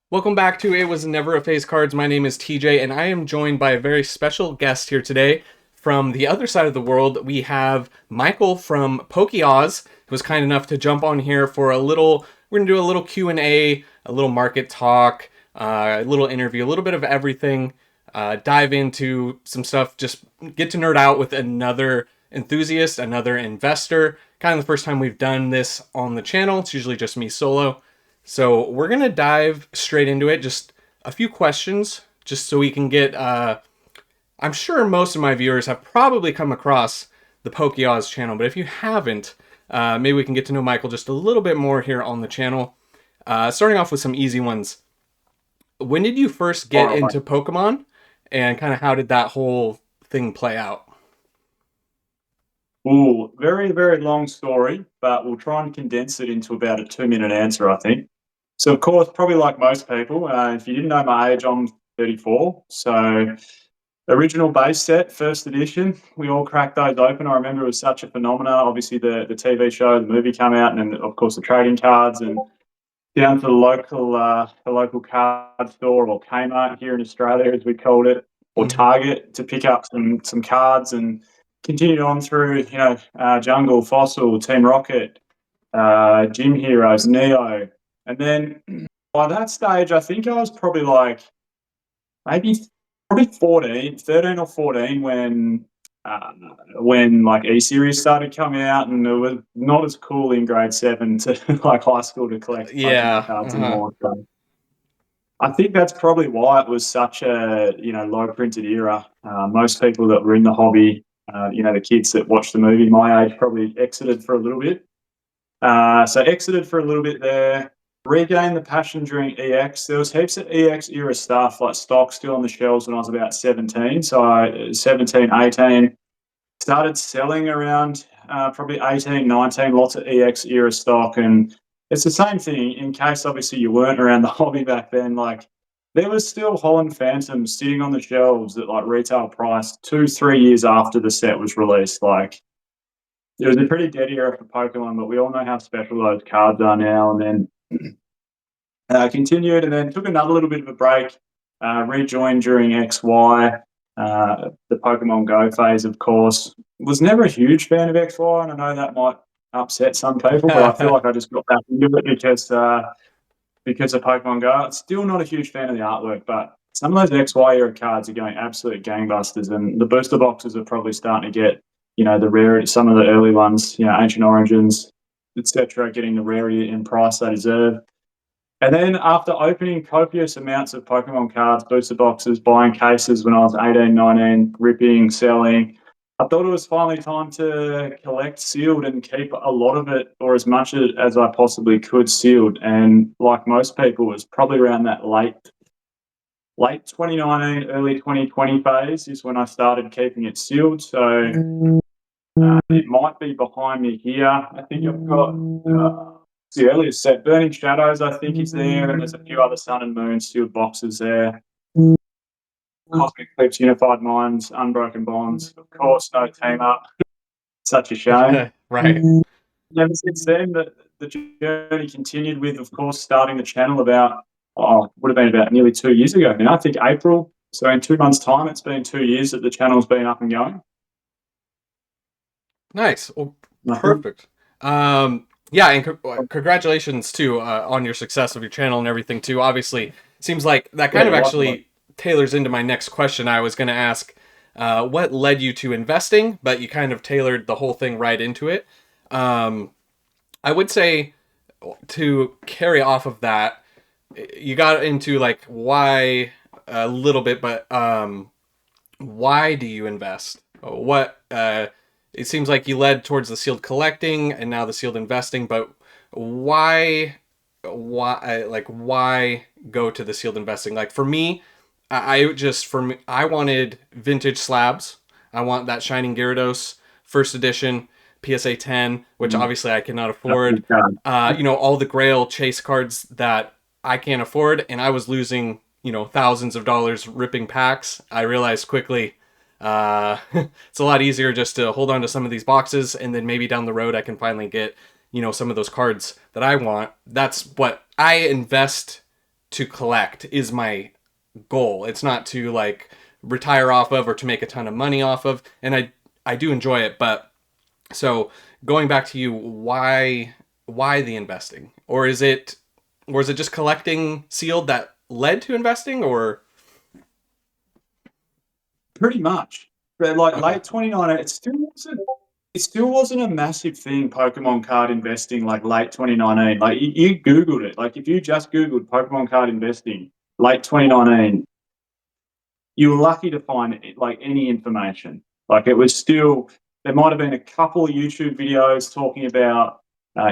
Welcome back to It Was Never a Phase Cards. My name is TJ, and I am joined by a very special guest here today. From the other side of the world, we have Michael from PokeOz, who was kind enough to jump on here for a little. We're gonna do a little Q&A, a little market talk, a little interview, a little bit of everything. Dive into some stuff. Just get to nerd out with another enthusiast, another investor. Kind of the first time we've done this on the channel. It's usually just me solo. So we're going to dive straight into it. Just a few questions, just so we can get... I'm sure most of my viewers have probably come across the PokeOz channel, but if you haven't, maybe we can get to know Michael just a little bit more here on the channel. Starting off with some easy ones. When did you first get into Pokemon, and kind of how did that whole thing play out? Ooh, very, very long story, but we'll try and condense it into about a 2-minute answer, I think. So, of course, probably like most people, if you didn't know my age, I'm 34. So, original base set, first edition, we all cracked those open. I remember it was such a phenomenon. Obviously, the TV show, the movie came out, and then, of course, the trading cards, and down to the local card store or Kmart here in Australia, as we called it, or Target to pick up some cards and continued on through, Jungle, Fossil, Team Rocket, Gym Heroes, Neo. And then by that stage, I think I was probably like maybe probably 14, 13 or 14 when like E-Series started coming out, and it was not as cool in grade 7 to like high school to collect Pokemon Yeah. cards anymore. So I think that's probably why it was such a low printed era. Most people that were in the hobby, the kids that watched the movie my age probably exited for a little bit. So exited for a little bit there. Regained the passion during EX. There was heaps of EX era stuff like stock still on the shelves when I was about 17. So 17, 18. Started selling around probably 18, 19, lots of EX era stock. And it's the same thing in case obviously you weren't around the hobby back then. Like there was still Holland Phantoms sitting on the shelves at like retail price 2, 3 years after the set was released. Like it was a pretty dead era for Pokemon, but we all know how special those cards are now. And then continued and then took another little bit of a break, rejoined during XY, the Pokemon Go phase, of course. Was never a huge fan of XY, and I know that might upset some people, but I feel like I just got back into it because of Pokemon Go. Still not a huge fan of the artwork, but some of those XY era cards are going absolute gangbusters, and the booster boxes are probably starting to get, the rarity. Some of the early ones, Ancient Origins, etc., getting the rarity and price they deserve. And then after opening copious amounts of Pokemon cards, booster boxes, buying cases when I was 18, 19, ripping, selling, I thought it was finally time to collect sealed and keep a lot of it, or as much as I possibly could, sealed. And like most people, it was probably around that late 2019, early 2020 phase is when I started keeping it sealed. So it might be behind me here. I think I've got the earliest set. Burning Shadows, I think, is there, and there's a few other Sun and Moon sealed boxes there. Cosmic Eclipse, Unified Minds, Unbroken Bonds. Of course, no team up. Such a shame. Right. Ever since then, the journey continued with, of course, starting the channel about, would have been about nearly 2 years ago now. I think April. So in 2 months' time, it's been 2 years that the channel's been up and going. Nice. Well, perfect. Yeah, and congratulations too on your success of your channel and everything too. Obviously, seems like that kind of actually tailors into my next question. I was going to ask, what led you to investing, but you kind of tailored the whole thing right into it. I would say to carry off of that, you got into like why a little bit, but why do you invest? What it seems like you led towards the sealed collecting and now the sealed investing, but why go to the sealed investing? Like for me, I wanted vintage slabs. I want that Shining Gyarados first edition PSA 10, which obviously I cannot afford. All the Grail chase cards that I can't afford, and I was losing, thousands of dollars ripping packs. I realized quickly it's a lot easier just to hold on to some of these boxes, and then maybe down the road I can finally get, some of those cards that I want. That's what I invest to collect is my goal. It's not to like retire off of or to make a ton of money off of. And I do enjoy it, but so going back to you, why the investing? Or is it just collecting sealed that led to investing or Pretty much. But like okay. late 2019, it still wasn't a massive thing, Pokemon card investing, like late 2019. Like you Googled it. Like if you just Googled Pokemon card investing late 2019, you were lucky to find like any information. Like it was still, there might have been a couple of YouTube videos talking about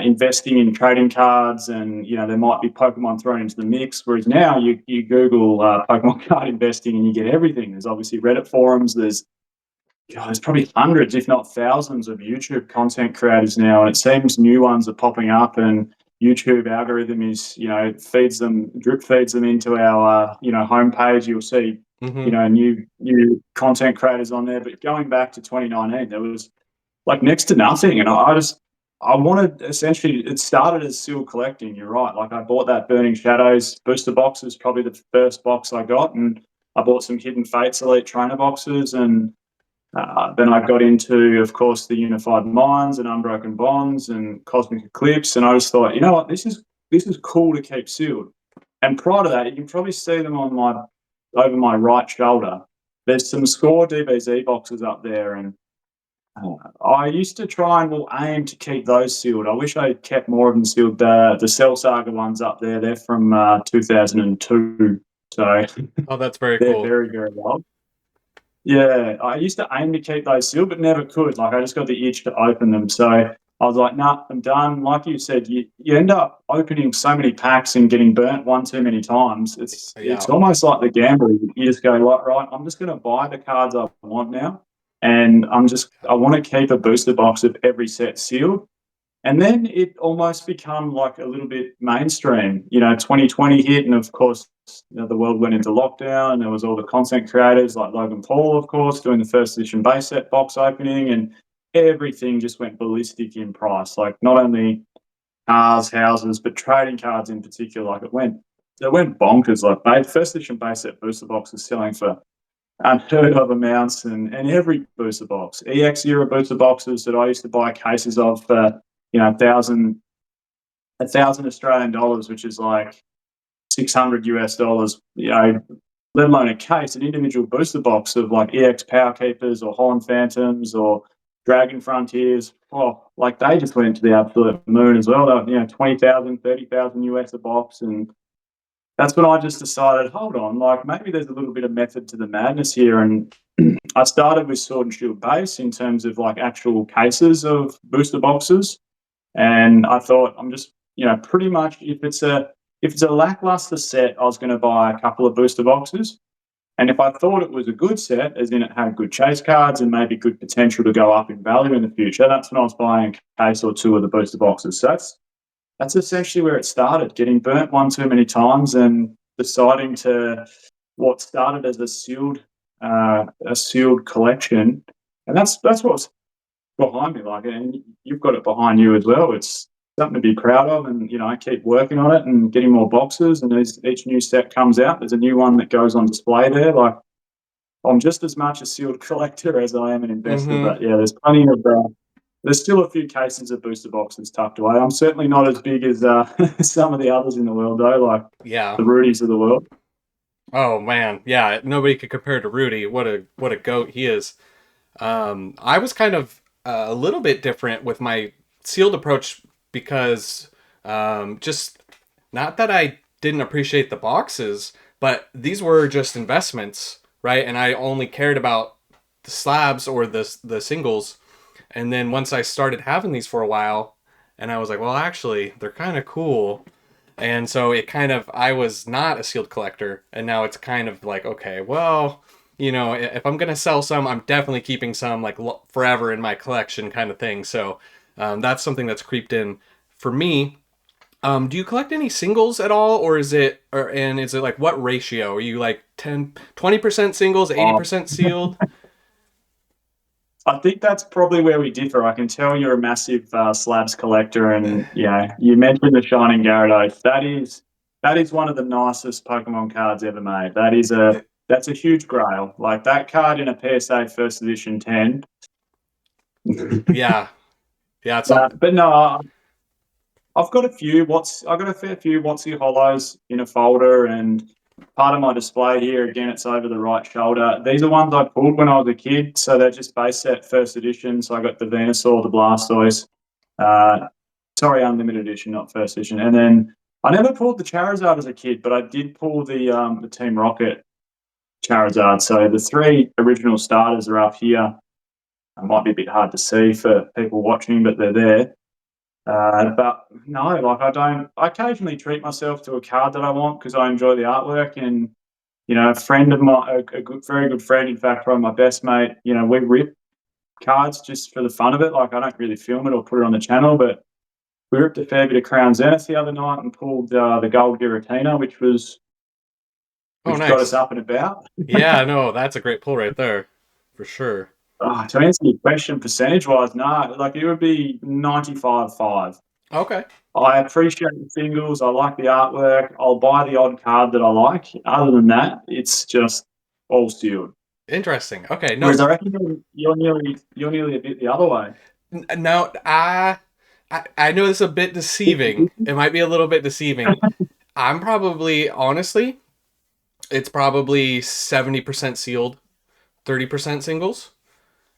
investing in trading cards, and there might be Pokemon thrown into the mix. Whereas now you Google Pokemon card investing and you get everything. There's obviously Reddit forums. There's probably hundreds, if not thousands, of YouTube content creators now, and it seems new ones are popping up. And YouTube algorithm is, drip feeds them into our, homepage. You'll see, Mm-hmm. new content creators on there. But going back to 2019, there was like next to nothing, and I wanted, essentially, it started as sealed collecting. You're right. Like I bought that Burning Shadows booster box, is probably the first box I got, and I bought some Hidden Fates Elite trainer boxes, and then I got into, of course, the Unified Minds and Unbroken Bonds and Cosmic Eclipse, and I just thought, you know what, this is cool to keep sealed. And prior to that, you can probably see them over my right shoulder. There's some Score DBZ boxes up there, and I used to try and aim to keep those sealed. I wish I kept more of them sealed. The Cell Saga ones up there, they're from 2002, so Oh, that's very they're cool. very, very old. Yeah, I used to aim to keep those sealed, but never could. Like I just got the itch to open them. So I was like, nah, I'm done. Like you said, you end up opening so many packs and getting burnt one too many times. It's Yeah. almost like the gamble. You just go, like, right, I'm just gonna buy the cards I want now. And I want to keep a booster box of every set sealed. And then it almost become like a little bit mainstream. 2020 hit, and of course, the world went into lockdown. And there was all the content creators like Logan Paul, of course, doing the first edition base set box opening, and everything just went ballistic in price. Like not only cars, houses, but trading cards in particular. Like it went bonkers. Like first edition base set booster boxes selling for unheard of amounts, and every booster box, EX era booster boxes that I used to buy cases of for a thousand Australian dollars, which is like $600 US. Let alone a case, an individual booster box of like EX Power Keepers or Holland Phantoms or Dragon Frontiers. Oh, like they just went to the absolute moon as well. They were, 20,000, 30,000 US a box, and that's when I just decided, hold on, like maybe there's a little bit of method to the madness here. And I started with Sword and Shield base in terms of like actual cases of booster boxes, and I thought I'm just, pretty much if it's a lackluster set, I was going to buy a couple of booster boxes. And if I thought it was a good set, as in it had good chase cards and maybe good potential to go up in value in the future, that's when I was buying a case or two of the booster boxes. So that's essentially where it started, getting burnt one too many times and deciding to what started as a sealed collection. And that's what's behind me. Like, and you've got it behind you as well. It's something to be proud of, and I keep working on it and getting more boxes. And as each new set comes out, there's a new one that goes on display there. Like, I'm just as much a sealed collector as I am an investor. Mm-hmm. But yeah, there's still a few cases of booster boxes tucked away. I'm certainly not as big as some of the others in the world, though, like Yeah. the Rudies of the world. Oh man. Yeah. Nobody could compare to Rudy. What a goat he is. I was kind of a little bit different with my sealed approach because just not that I didn't appreciate the boxes, but these were just investments, right? And I only cared about the slabs or the singles. And then once I started having these for a while, and I was like, well, actually, they're kind of cool. And so it kind of, I was not a sealed collector, and now it's kind of like, okay, well, if I'm gonna sell some, I'm definitely keeping some like forever in my collection, kind of thing. So that's something that's creeped in for me. Do you collect any singles at all, or is it like what ratio? Are you like 20% singles, Oh, 80% sealed? I think that's probably where we differ. I can tell you're a massive slabs collector, and you mentioned the Shining Gyarados. that is one of the nicest Pokemon cards ever made. That's a huge grail. Like that card in a PSA First Edition 10. Yeah, yeah. It's a, But no, I've got a fair few Watsy Hollows in a folder, and part of my display here again, it's over the right shoulder. These are ones I pulled when I was a kid, so they're just base set first edition. So I got the Venusaur, the Blastoise, sorry, unlimited edition, not first edition, and then I never pulled the Charizard as a kid, but I did pull the Team Rocket Charizard. So the three original starters are up here. It might be a bit hard to see for people watching, but they're there. But no, like I don't. I occasionally treat myself to a card that I want because I enjoy the artwork. And a friend of mine, very good friend, in fact, one of my best mate. We rip cards just for the fun of it. Like I don't really film it or put it on the channel, but we ripped a fair bit of Crown Zenith the other night and pulled the Gold Giratina, oh, which got us nice. up and about. Yeah, no, that's a great pull right there, for sure. To answer your question, percentage wise, nah, like it would be 95-5. Okay, I appreciate the singles. I like the artwork. I'll buy the odd card that I like. Other than that, it's just all sealed. interesting. Okay, Whereas no, I reckon you're nearly a bit the other way. no, I know this is a bit deceiving. It might be a little bit deceiving. I'm probably, honestly, it's probably 70% sealed, 30% singles.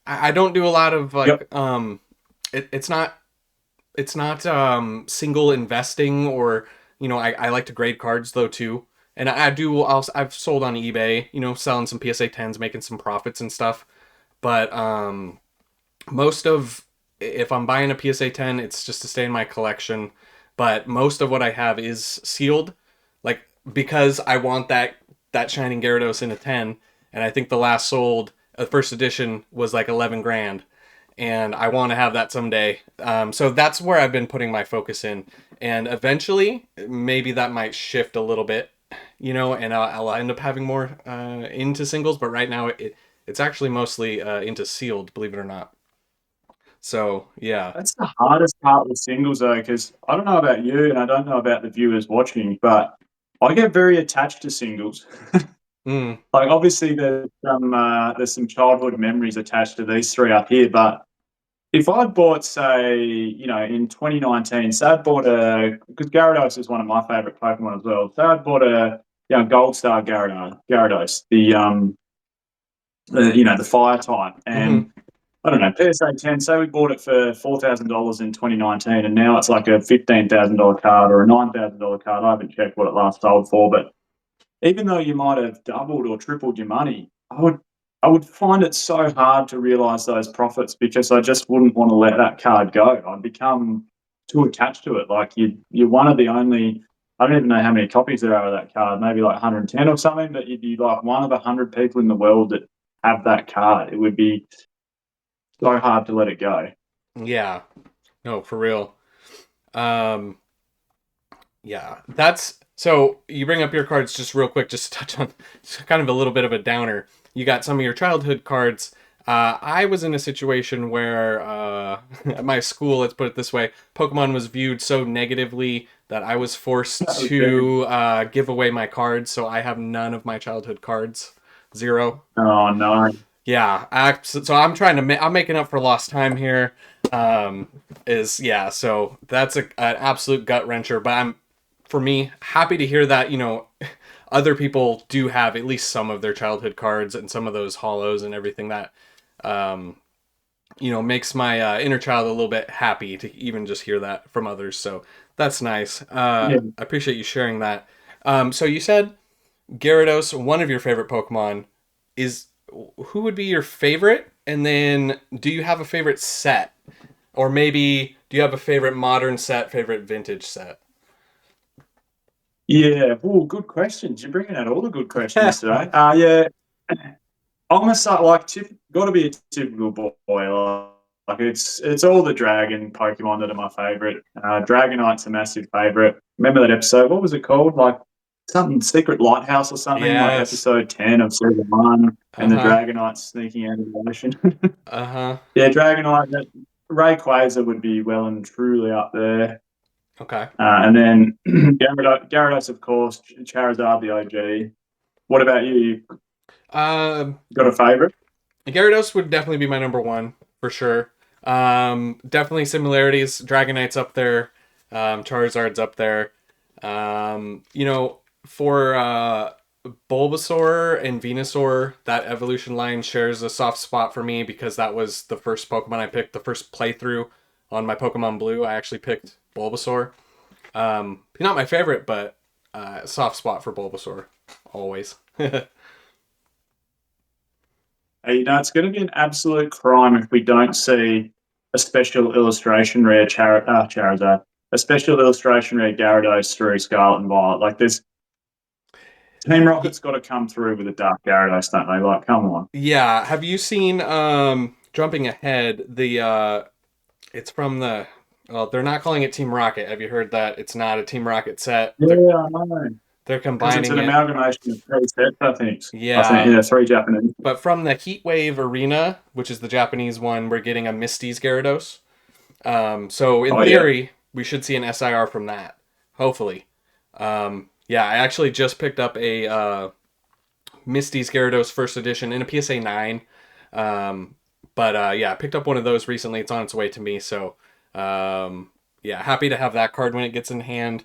I don't do a lot of Yep. like it's not single investing, or I like to grade cards though too. And I've sold on eBay, selling some PSA 10s, making some profits and stuff. But most of if I'm buying a PSA 10, it's just to stay in my collection. But most of what I have is sealed, like because I want that shining Gyarados in a 10, and I think the last sold, the first edition was like 11 grand, and I want to have that someday. So that's where I've been putting my focus in, and eventually maybe that might shift a little bit, and I'll end up having more into singles. But right now it's actually mostly into sealed, believe it or not. So yeah. That's the hardest part with singles, though, because I don't know about you, and I don't know about the viewers watching, but I get very attached to singles. Mm, Like, obviously, there's some childhood memories attached to these three up here, but if I'd bought, say, in 2019, say I'd bought because Gyarados is one of my favorite Pokemon as well. So I'd bought a Gold Star Gyarados, the fire type, hmm. and I don't know, PSA 10. Say we bought it for $4,000 in 2019, and now it's like a $15,000 card or a $9,000 card. I haven't checked what it last sold for, but even though you might have doubled or tripled your money, I would find it so hard to realize those profits because I just wouldn't want to let that card go. I'd become too attached to it. Like you're one of the only. I don't even know how many copies there are of that card. Maybe like 110 or something. But you'd be like one of 100 people in the world that have that card. It would be so hard to let it go. Yeah. No, for real. Um, yeah, that's so. You bring up your cards just real quick, just to touch on. It's kind of a little bit of a downer. You got some of your childhood cards. I was in a situation where at my school, let's put it this way, Pokemon was viewed so negatively that I was forced Okay. to give away my cards. So I have none of my childhood cards, zero. Oh no. Yeah, so I'm trying to I'm making up for lost time here. Is yeah, so that's an absolute gut wrencher. But I'm, for me, happy to hear that other people do have at least some of their childhood cards and some of those hollows and everything that um, makes my inner child a little bit happy to even just hear that from others. So that's nice. Yeah. I appreciate you sharing that. So you said Gyarados, one of your favorite Pokemon, is who would be your favorite? And then do you have a favorite set? Or maybe do you have a favorite modern set, favorite vintage set? Yeah. Oh, good questions. You're bringing out all the good questions today. Yeah. I'm gonna start like got to be a typical boy. Like it's all the dragon Pokemon that are my favorite. Dragonite's a massive favorite. Remember that episode? What was it called? Like something Secret Lighthouse or something. Like Yes. episode 10 of season one, and the Uh-huh. Dragonite sneaking out of the ocean. Uh-huh. Yeah, Dragonite. Rayquaza would be well and truly up there. Okay. And then Gyarados, of course, Charizard, the OG. What about you? You Um, got a favourite? Gyarados would definitely be my number one for sure. Definitely similarities. Dragonite's up there. Charizard's up there. For Bulbasaur and Venusaur, that evolution line shares a soft spot for me because that was the first Pokemon I picked, the first playthrough on my Pokemon Blue. I actually picked Bulbasaur. Not my favorite, but soft spot for Bulbasaur, always. It's going to be an absolute crime if we don't see a special illustration rare Charizard, a special illustration rare Gyarados through Scarlet and Violet. Like, there's Team Rocket's got to come through with a Dark Gyarados, don't they? Like, come on. Yeah, have you seen jumping ahead the it's from the well, they're not calling it Team Rocket. Have you heard that it's not a Team Rocket set? Yeah, I know. They're Because it's combining an it. amalgamation of three sets, I think. Yeah. Yeah, three Japanese. But from the Heat Wave Arena, which is the Japanese one, we're getting a Misty's Gyarados. So in Oh, yeah. theory, we should see an SIR from that. Hopefully. Yeah, I actually just picked up a Misty's Gyarados first edition in a PSA 9. But yeah, I picked up one of those recently. It's on its way to me. So yeah, happy to have that card when it gets in hand.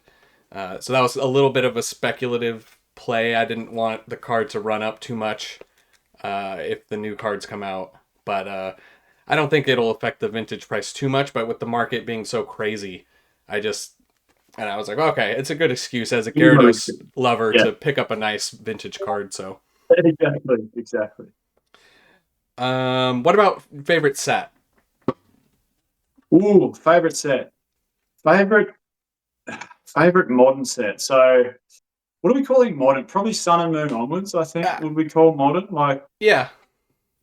So that was a little bit of a speculative play. I didn't want the card to run up too much if the new cards come out. But I don't think it'll affect the vintage price too much. But with the market being so crazy, and I was like, okay, it's a good excuse as a Gyarados lover Yeah, to pick up a nice vintage card. So, exactly. what about favorite set? Ooh, favorite set. Favorite favorite modern set. So, what are we calling modern? Probably Sun and Moon onwards, I think, Ah, would we call modern? Like, yeah,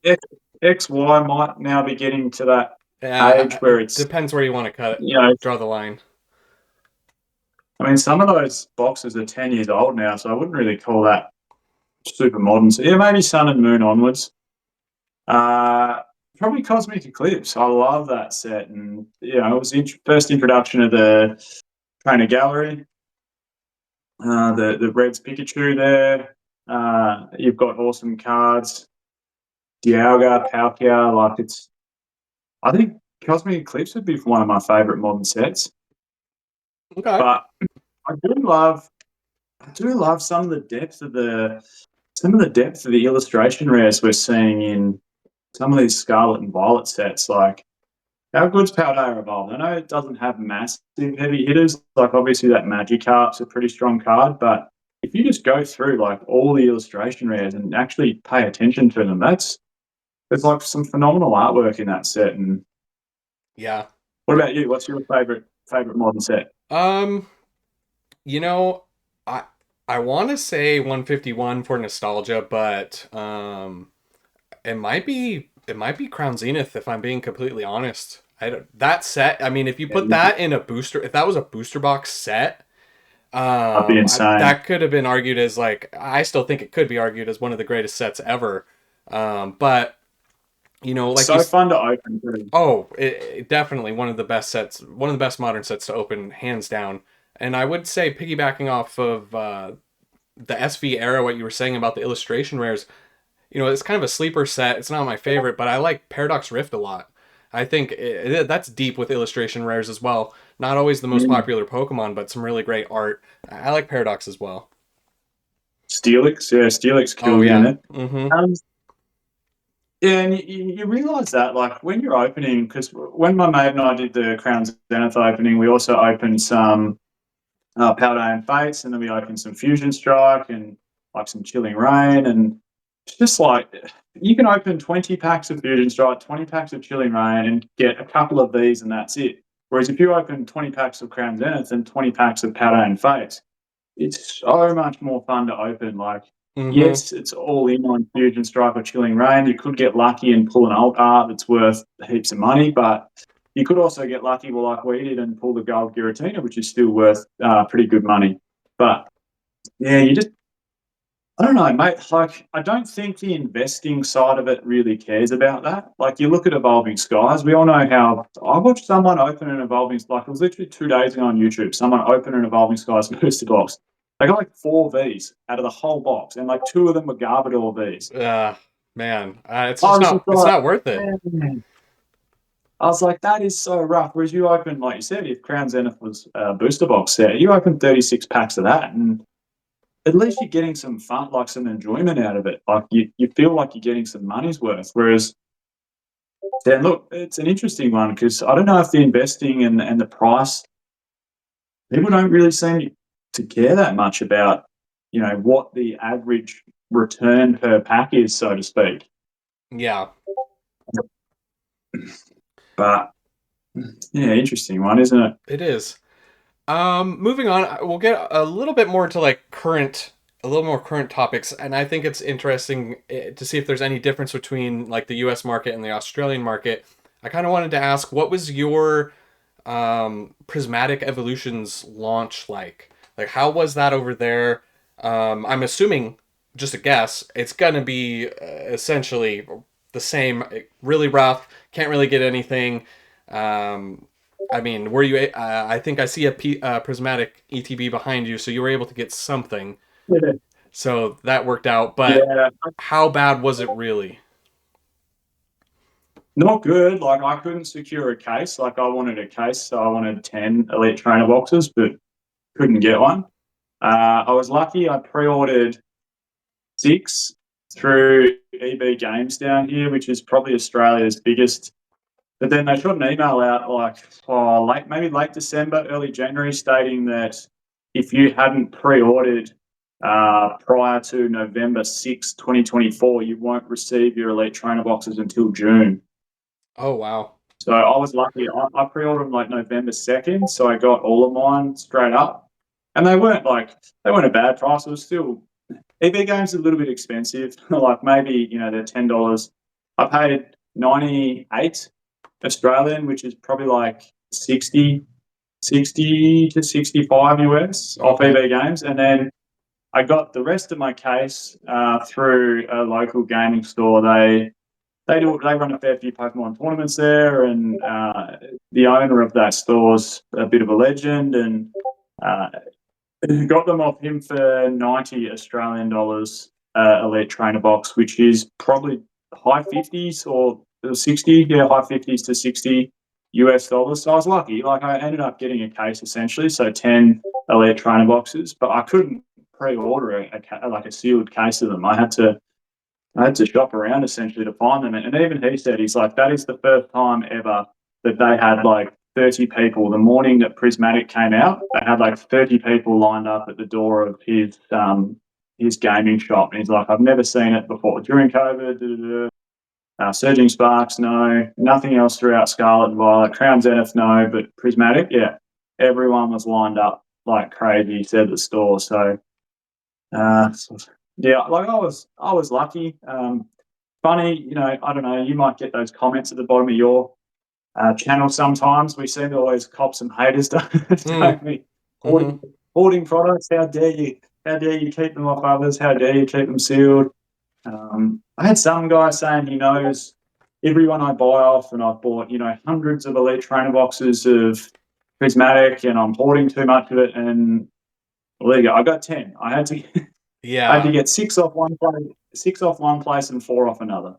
X, XY might now be getting to that age yeah. where it's, Depends where you want to cut it, you know, draw the line. I mean, some of those boxes are 10 years old now, so I wouldn't really call that super modern. So, yeah, maybe Sun and Moon onwards. Uh, Probably Cosmic Eclipse. I love that set. And, it was the first introduction of the Trainer Gallery, the Reds Pikachu there. You've got awesome cards. Dialga, Palkia, I think Cosmic Eclipse would be one of my favourite modern sets. Okay. But I do love some of the depth of the illustration rares we're seeing in some of these Scarlet and Violet sets. Like, how good's Paldea Evolved? I know it doesn't have massive heavy hitters. Like, obviously that Magikarp's a pretty strong card, but if you just go through like all the illustration rares and actually pay attention to them, there's like some phenomenal artwork in that set. And Yeah. what about you? What's your favorite modern set? Um, you know, I I want to say 151 for nostalgia, but it might be Crown Zenith if I'm being completely honest. That set. I mean, if you put that in a booster, if that was a booster box set, That'd be insane. that could have been argued as like I still think it could be argued as one of the greatest sets ever. But like So fun to open too. oh, it definitely one of the best sets, one of the best modern sets to open, hands down. And I would say piggybacking off of the SV era, what you were saying about the illustration rares, it's kind of a sleeper set. It's not my favorite, but I like Paradox Rift a lot. I think that's deep with illustration rares as well. Not always the most Mm. popular Pokemon, but some really great art. I like Paradox as well. Steelix, yeah, Steelix Oh kills you in yeah. it. Mm-hmm. Yeah, and you realise that, like, when you're opening, because when my mate and I did the Crown Zenith opening, we also opened some Paldean Fates, and then we opened some Fusion Strike and like some Chilling Rain, and it's just like you can open 20 packs of Fusion Strike, 20 packs of Chilling Rain, and get a couple of these, and that's it. Whereas if you open 20 packs of Crown Zenith and 20 packs of Paldean Fates, it's so much more fun to open. Like, Mm-hmm. yes, it's all in on Fusion Strike or Chilling Rain. You could get lucky and pull an alt art that's worth heaps of money, but you could also get lucky, well, like we did, and pull the gold Giratina, which is still worth pretty good money. But yeah, I don't know, mate. Like, I don't think the investing side of it really cares about that. Like, you look at Evolving Skies. We all know how I watched someone open an Evolving. Like, it was literally 2 days ago on YouTube. Someone opened an Evolving Skies booster box. They got like four Vs out of the whole box, and like two of them were Garbodor Vs. Uh, man, it's I just was just not. It's like, not worth it. man. I was like, that is so rough. Whereas you open, like you said, if Crown Zenith was a booster box set, you open 36 packs of that, and at least you're getting some fun, like some enjoyment out of it. Like you feel like you're getting some money's worth. Whereas, then look, it's an interesting one because I don't know if the investing and the price, people don't really seem to care that much about, what the average return per pack is, so to speak. Yeah, But yeah, interesting one, isn't it? it is. Moving on, we'll get a little bit more to like a little more current topics, and I think it's interesting to see if there's any difference between like the U.S. market and the Australian market. I kind of wanted to ask, what was your Prismatic Evolutions launch like? Like, how was that over there? I'm assuming, just a guess, it's gonna be essentially the same. Really rough. Can't really get anything. Um, I mean, were you? I think I see a prismatic ETB behind you, so you were able to get something. Yeah. So that worked out. But Yeah, how bad was it really? not good. Like I couldn't secure a case. Like I wanted a case, so I wanted 10 Elite Trainer boxes, but couldn't get one. I was lucky. I pre-ordered six through EB Games down here, which is probably Australia's biggest. But then they shot an email out like maybe late December, early January, stating that if you hadn't pre-ordered prior to November 6th, 2024, you won't receive your Elite Trainer boxes until June. Oh wow. So I was lucky. I pre-ordered them like November 2nd, so I got all of mine straight up, and they weren't a bad price. It was still EB Games is a little bit expensive. Like maybe they're $10. I paid 98 Australian, which is probably like 60 to 65 US off Okay. EB Games, and then I got the rest of my case through a local gaming store. They run a fair few Pokemon tournaments there, and the owner of that store's a bit of a legend, and uh, got them off him for 90 Australian dollars Elite Trainer box, which is probably high 50s or 60, yeah, high 50s to 60 US dollars. So I was lucky. Like I ended up getting a case essentially, so 10 Elite Trainer boxes, but I couldn't pre-order like a sealed case of them. I had to shop around essentially to find them. And even he said, he's like, that is the first time ever that they had like 30 people. The morning that Prismatic came out, they had like 30 people lined up at the door of his gaming shop. And he's like, I've never seen it before. During COVID, Surging Sparks, no. Nothing else throughout Scarlet and Violet. Crown Zenith, no. But Prismatic, yeah. Everyone was lined up like crazy, he said, at the store. So, uh, yeah, like I was lucky. Funny, I don't know. You might get those comments at the bottom of your channel sometimes. We seem to always cop some haters, Mm. don't we? Mm-hmm. Hoarding products. How dare you? How dare you keep them off others? How dare you keep them sealed? I had some guy saying he knows everyone I buy off, and I've bought hundreds of Elite Trainer boxes of Prismatic, and I'm hoarding too much of it. And well, there you go. I got 10. I had to. I had Yeah. to get six off one place and four off another.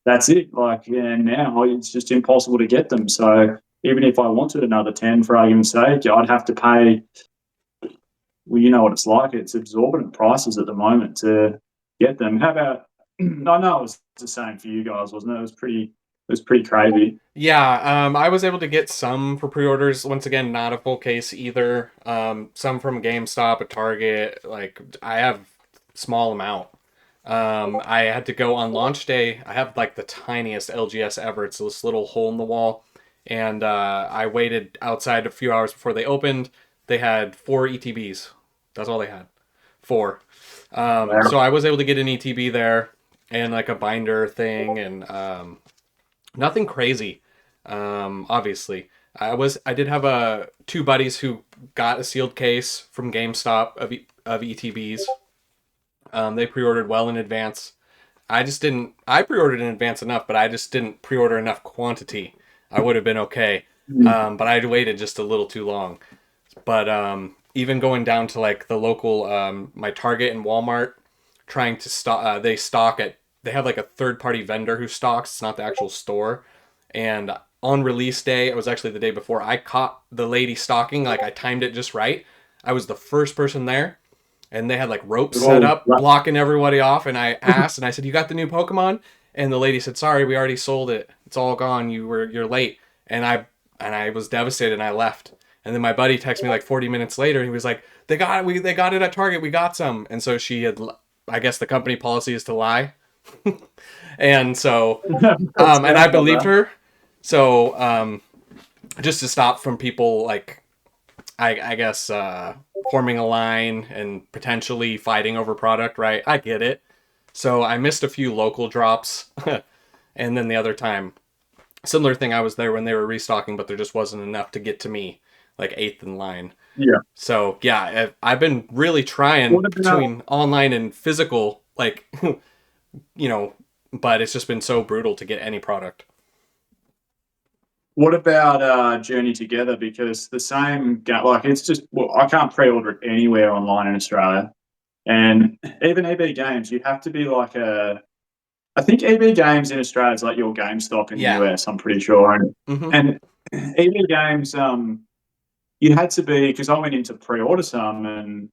That's it. Like, yeah, now it's just impossible to get them. So even if I wanted another 10, for argument's sake, I'd have to pay. Well, you know what it's like. It's exorbitant prices at the moment to get them. How about? I know it was the same for you guys, wasn't it? It was pretty crazy. Yeah, I was able to get some for pre-orders. Once again, not a full case either. Some from GameStop, a Target. Like I have small amount. I had to go on launch day. I have like the tiniest LGS ever. It's this little hole in the wall, and I waited outside a few hours before they opened. They had four ETBs. That's all they had. Four. So I was able to get an ETB there and like a binder thing and nothing crazy. Obviously, I did have two buddies who got a sealed case from GameStop of ETBs. They pre-ordered well in advance. I just didn't. I pre-ordered in advance enough, but I just didn't pre-order enough quantity. I would have been okay, Mm. but I waited just a little too long. But even going down to like the local, my Target and Walmart, trying to stock, they stock at. They have like a third-party vendor who stocks. It's not the actual store. And on release day, it was actually the day before. I caught the lady stocking. Like I timed it just right. I was the first person there, and they had like ropes set Oh, up blocking everybody off, and I asked and I said, "You got the new Pokemon?" And the lady said, "Sorry, we already sold it. It's all gone. You're late." And I was devastated and I left. And then my buddy texted me like 40 minutes later. He was like, they got it at Target. We got some." And so she had, I guess the company policy is to lie. And so that and I sounds like believed that. her. So just to stop from people like I guess forming a line and potentially fighting over product, right? I get it. So I missed a few local drops, and then the other time, similar thing. I was there when they were restocking, but there just wasn't enough to get to me, like eighth in line. Yeah. So yeah, I've been really trying What about between online and physical, like but it's just been so brutal to get any product. Journey Together? Because the same like it's just well, I can't pre-order it anywhere online in Australia, and even EB Games, you have to be like a. I think EB Games in Australia is like your GameStop in the Yeah. US. I'm pretty sure, and Mm-hmm. and EB Games, you had to be because I went in to pre-order some, and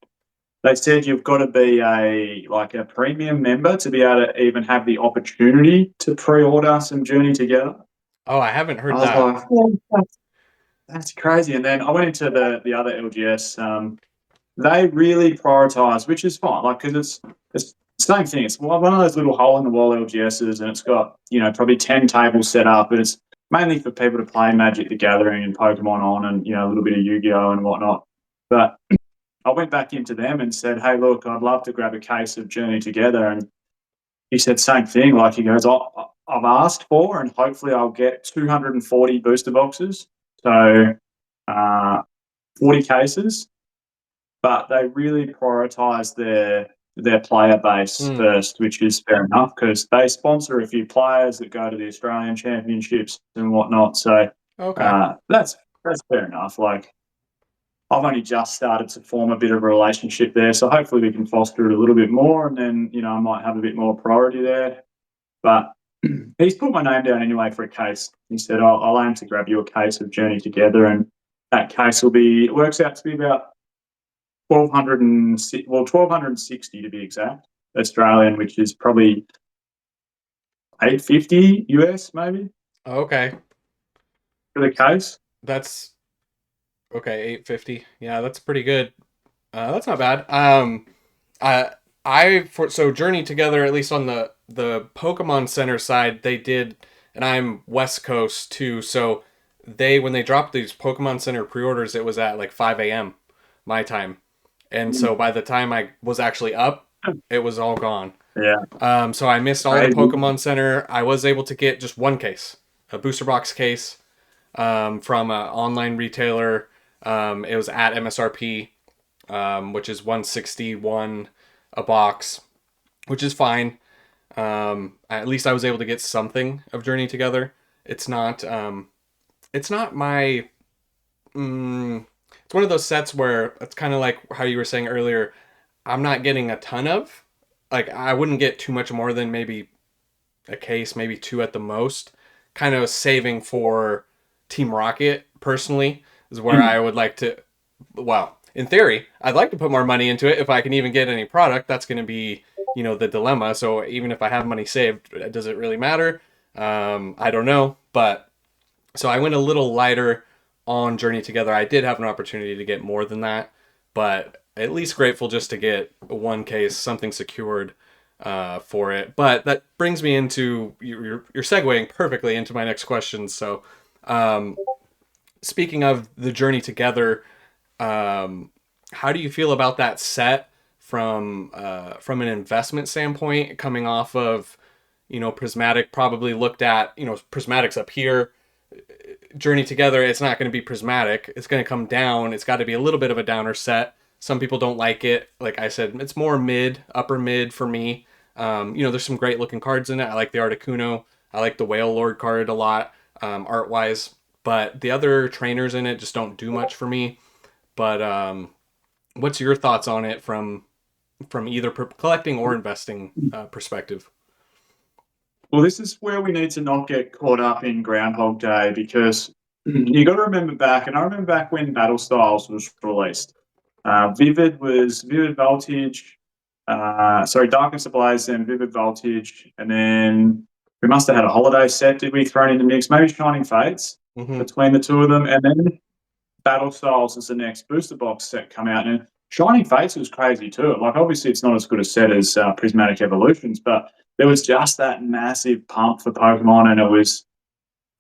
they said you've got to be a premium member to be able to even have the opportunity to pre-order some Journey Together. Oh, I haven't I heard was that. like, well, that's crazy. And then I went into the other LGS. They really prioritize, which is fine, like because it's the same thing. It's one of those little hole in the wall LGSs, and it's got probably 10 tables set up, and it's mainly for people to play Magic the Gathering and Pokemon on, and a little bit of Yu-Gi-Oh and whatnot. But I went back into them and said, "Hey, look, I'd love to grab a case of Journey Together." And he said, "Same thing." Like he goes, "I've asked for, and hopefully I'll get 240 booster boxes, so 40 cases." But they really prioritise their player base Hmm. first, which is fair enough because they sponsor a few players that go to the Australian Championships and whatnot. So Okay. that's fair enough. Like I've only just started to form a bit of a relationship there, so hopefully we can foster it a little bit more, and then I might have a bit more priority there. But he's put my name down anyway for a case. He said, I'll aim to grab you a case of Journey Together, and that case it works out to be about 1,260 to be exact, Australian, which is probably 850 US maybe Okay. for the case. That's okay. 850. Yeah, that's pretty good. That's not bad. I for so Journey Together, at least on the Pokemon Center side, they did, and I'm West Coast too. So they when they dropped these Pokemon Center pre-orders, it was at like 5 a.m. my time, and so by the time I was actually up, it was all gone. Yeah, So I missed all the crazy. Pokemon Center. I was able to get just one case, a booster box case, from an online retailer. It was at MSRP, which is 161 a box, which is fine. At least I was able to get something of Journey Together. It's not. It's not my. It's one of those sets where it's kind of like how you were saying earlier. I'm not getting a ton of. Like I wouldn't get too much more than maybe a case, maybe two at the most. Kind of saving for Team Rocket personally is where I would like to. Well, in theory, I'd like to put more money into it if I can even get any product. That's going to be the dilemma. So even if I have money saved, does it really matter? I don't know, but so I went a little lighter on Journey Together. I did have an opportunity to get more than that, but at least grateful just to get one case, something secured for it. But that brings me into you're segueing perfectly into my next question. So, speaking of the Journey Together, how do you feel about that set from an investment standpoint, coming off of Prismatic? Probably looked at Prismatic's up here. Journey Together, it's not going to be Prismatic. It's going to come down. It's got to be a little bit of a downer set. Some people don't like it. Like I said, it's more mid, upper mid for me. There's some great looking cards in it. I like the Articuno. I like the Whale Lord card a lot, art wise. But the other trainers in it just don't do much for me. But what's your thoughts on it from either collecting or investing perspective? Well, this is where we need to not get caught up in Groundhog Day because you got to remember back, and I remember back when Battle Styles was released. Vivid Voltage, Darkness Ablaze, then Vivid Voltage, and then we must have had a holiday set, did we, thrown in the mix? Maybe Shining Fates Mm-hmm. between the two of them, and then Battle Styles is the next booster box set come out. And Shining Fates was crazy too. Like, obviously, it's not as good a set as Prismatic Evolutions, but there was just that massive pump for Pokemon, and it was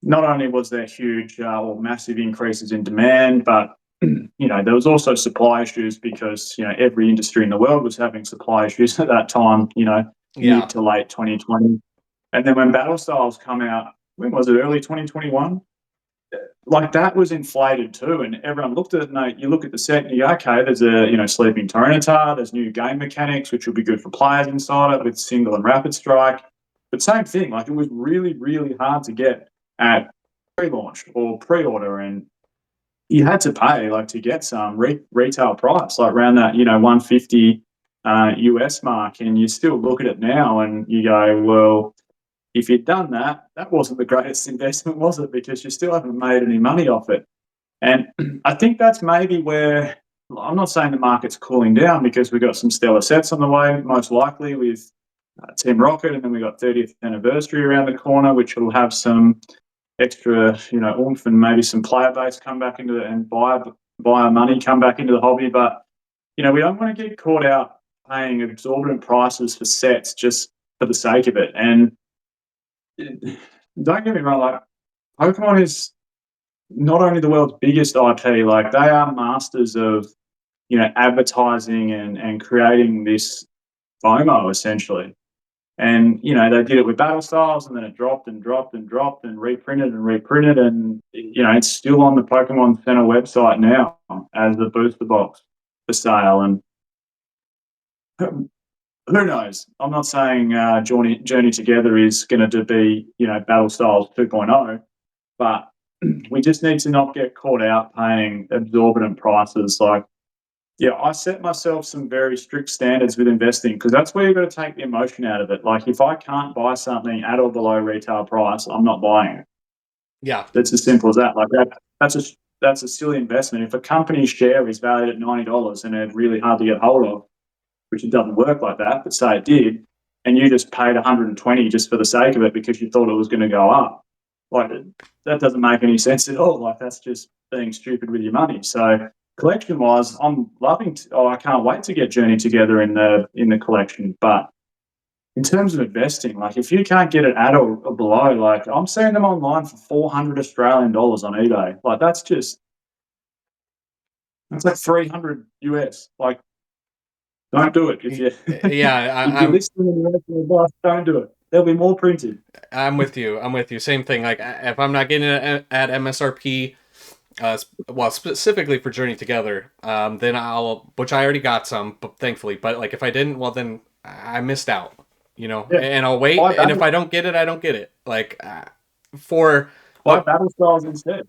not only was there huge or massive increases in demand, but there was also supply issues because every industry in the world was having supply issues at that time. Yeah. Mid to late 2020, and then when Battle Styles come out, when was it? Early 2021. Like, that was inflated too, and everyone looked at it. And you look at the set, and you go, okay, there's a sleeping Tyranitar, there's new game mechanics which will be good for players inside it with single and rapid strike. But same thing, like, it was really really hard to get at pre-launch or pre-order, and you had to pay like to get some retail price like around that 150 US mark, and you still look at it now and you go, well, if you'd done that, that wasn't the greatest investment, was it? Because you still haven't made any money off it. And I think that's maybe where, I'm not saying the market's cooling down because we've got some stellar sets on the way, most likely with Team Rocket, and then we've got 30th anniversary around the corner, which will have some extra, oomph and maybe some player base come back into it and buyer money come back into the hobby. But, we don't want to get caught out paying exorbitant prices for sets just for the sake of it. And don't get me wrong, like, Pokemon is not only the world's biggest IP, like, they are masters of, advertising and creating this FOMO essentially. And, they did it with Battle Styles, and then it dropped and dropped and dropped and reprinted and reprinted. And, it's still on the Pokemon Center website now as a booster box for sale. And who knows? I'm not saying Journey Together is going to be, Battle Styles 2.0, but we just need to not get caught out paying exorbitant prices. Like, yeah, I set myself some very strict standards with investing because that's where you've got to take the emotion out of it. Like, if I can't buy something at or below retail price, I'm not buying it. Yeah. It's as simple as that. Like, that's a silly investment. If a company's share is valued at $90 and it's really hard to get hold of, which it doesn't work like that, but say it did, and you just paid 120 just for the sake of it because you thought it was going to go up, like, that doesn't make any sense at all. Like, that's just being stupid with your money. So collection wise, I'm loving. I can't wait to get Journey Together in the collection. But in terms of investing, like, if you can't get it at or below, like, I'm seeing them online for 400 Australian dollars on eBay. Like, that's like 300 US. Like, don't do it. If you Yeah, if you're listening and you're making advice, don't do it. There'll be more printed. I'm with you. I'm with you. Same thing. Like, if I'm not getting it at MSRP, well, specifically for Journey Together, then which I already got some, but thankfully. But like, if I didn't, well, then I missed out. Yeah, And I'll wait. buy And if battle I don't get it, I don't get it. Like, for buy what? battle styles instead.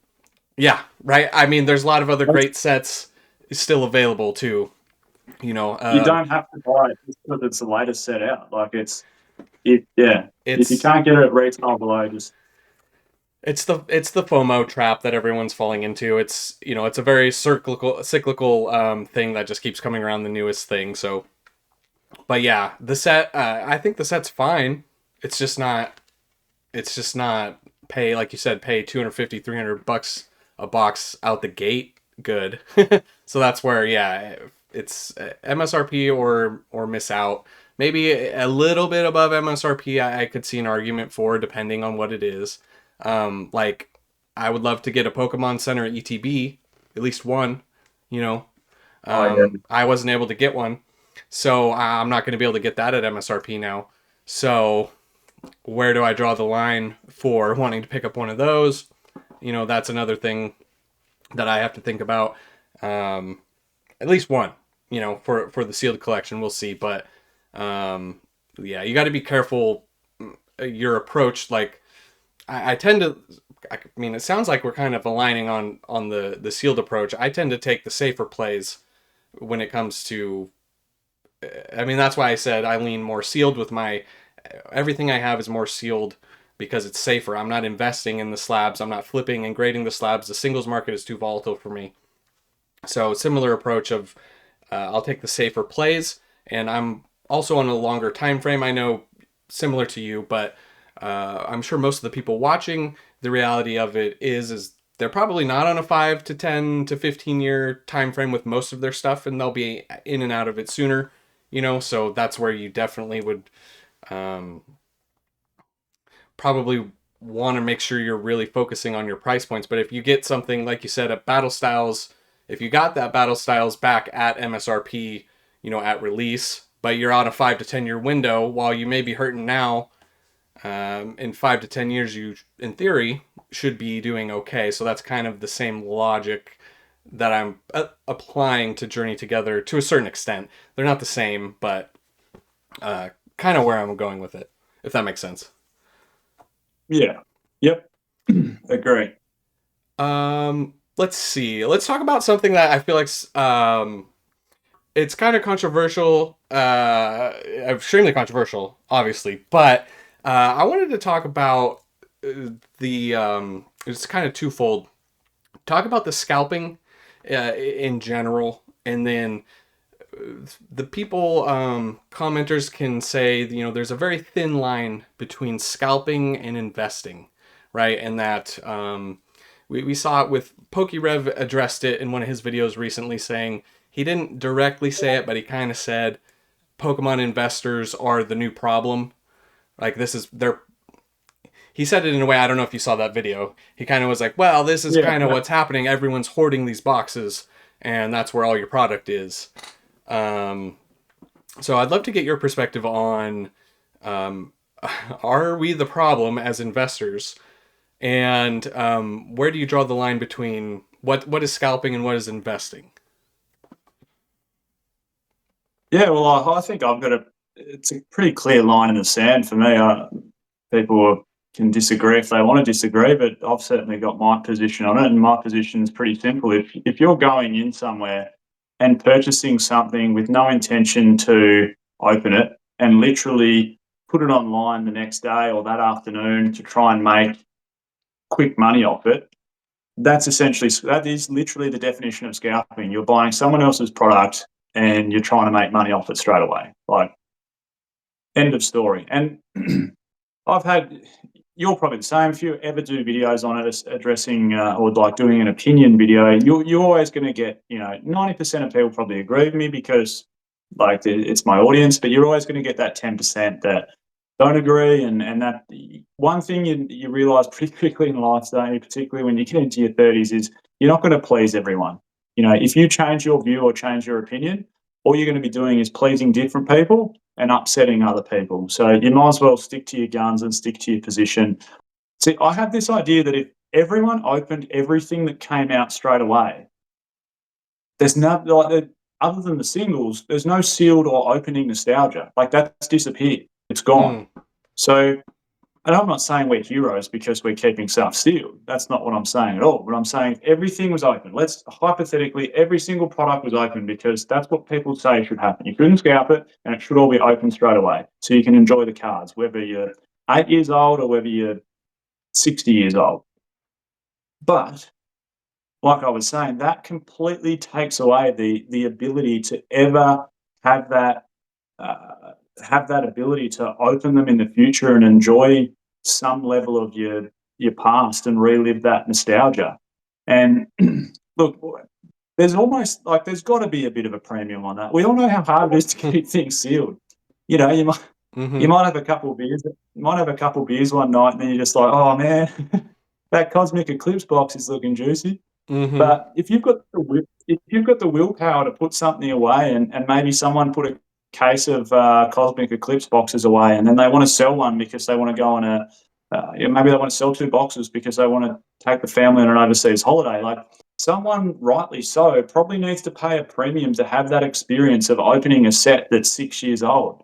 Yeah, right. I mean, there's a lot of other great sets still available too. You don't have to buy it just because it's the latest set out. Like, yeah. If you it's can't get it at retail below, just it's the FOMO trap that everyone's falling into. It's a very cyclical thing that just keeps coming around, the newest thing. So, but yeah, the set, I think the set's fine. It's just not. It's just not pay, like you said, pay 250 $300 a box out the gate. Good. So that's where, yeah, it's MSRP or miss out. Maybe a little bit above MSRP, I could see an argument for, depending on what it is. Like, I would love to get a Pokemon Center ETB, at least one. You know, yeah. I wasn't able to get one, so I'm not going to be able to get that at MSRP now. So where do I draw the line for wanting to pick up one of those? That's another thing that I have to think about. At least one. for the sealed collection. We'll see, but yeah, you got to be careful your approach. Like I tend to. I mean, it sounds like we're kind of aligning on the sealed approach. I tend to take the safer plays when it comes to. I mean, that's why I said I lean more sealed with my everything I have is more sealed because it's safer. I'm not investing in the slabs. I'm not flipping and grading the slabs. The singles market is too volatile for me. So similar approach of I'll take the safer plays, and I'm also on a longer time frame. I know similar to you, but I'm sure most of the people watching, the reality of it is they're probably not on a 5 to 10 to 15 year time frame with most of their stuff, and they'll be in and out of it sooner. So that's where you definitely would um, probably want to make sure you're really focusing on your price points. But if you get something like you said at Battle Styles, if you got that Battle Styles back at MSRP, at release, but you're on a 5 to 10 year window, while you may be hurting now, in 5 to 10 years, you, in theory, should be doing okay. So that's kind of the same logic that I'm applying to Journey Together to a certain extent. They're not the same, but kind of where I'm going with it, if that makes sense. Yeah. Yep. Agree. Let's see. Let's talk about something that I feel like it's kind of controversial, extremely controversial, obviously. But I wanted to talk about it's kind of twofold. Talk about the scalping in general, and then the people commenters can say there's a very thin line between scalping and investing, right? And that we saw it with PokeRev addressed it in one of his videos recently, saying he didn't directly say it, but he kind of said Pokemon investors are the new problem. Like this is their. He said it in a way, I don't know if you saw that video. He kind of was like, well, this is kind of what's happening. Everyone's hoarding these boxes, and that's where all your product is. So I'd love to get your perspective on are we the problem as investors? And where do you draw the line between what is scalping and what is investing? Yeah, well, I think it's a pretty clear line in the sand for me. People can disagree if they want to disagree, but I've certainly got my position on it, and my position is pretty simple. If you're going in somewhere and purchasing something with no intention to open it and literally put it online the next day or that afternoon to try and make quick money off it, that is literally the definition of scalping. You're buying someone else's product and you're trying to make money off it straight away. Like, end of story. And you're probably the same. If you ever do videos on it addressing or like doing an opinion video, you're always going to get, 90% of people probably agree with me because like it's my audience, but you're always going to get that 10% that don't agree. And that one thing you realize pretty quickly in life, don't you, particularly when you get into your 30s, is you're not going to please everyone. If you change your view or change your opinion, all you're going to be doing is pleasing different people and upsetting other people. So you might as well stick to your guns and stick to your position. See, I have this idea that if everyone opened everything that came out straight away, there's no, like, other than the singles, there's no sealed or opening nostalgia. Like, that's disappeared. It's gone. So, and I'm not saying we're heroes because we're keeping stuff sealed. That's not what I'm saying at all. But I'm saying if everything was open, let's hypothetically, every single product was open because that's what people say should happen. You couldn't scalp it and it should all be open straight away. So you can enjoy the cards, whether you're 8 years old or whether you're 60 years old. But like I was saying, that completely takes away the ability to ever have that ability to open them in the future and enjoy some level of your past and relive that nostalgia. And look, there's got to be a bit of a premium on that. We all know how hard it is to keep things sealed. You might you might have a couple of beers. You might have a couple of beers one night, and then you're just like, oh man, that Cosmic Eclipse box is looking juicy. But if you've got the willpower to put something away, and maybe someone put a case of Cosmic Eclipse boxes away, and then they want to sell one because they want to go on maybe they want to sell 2 boxes because they want to take the family on an overseas holiday. Like, someone, rightly so, probably needs to pay a premium to have that experience of opening a set that's 6 years old.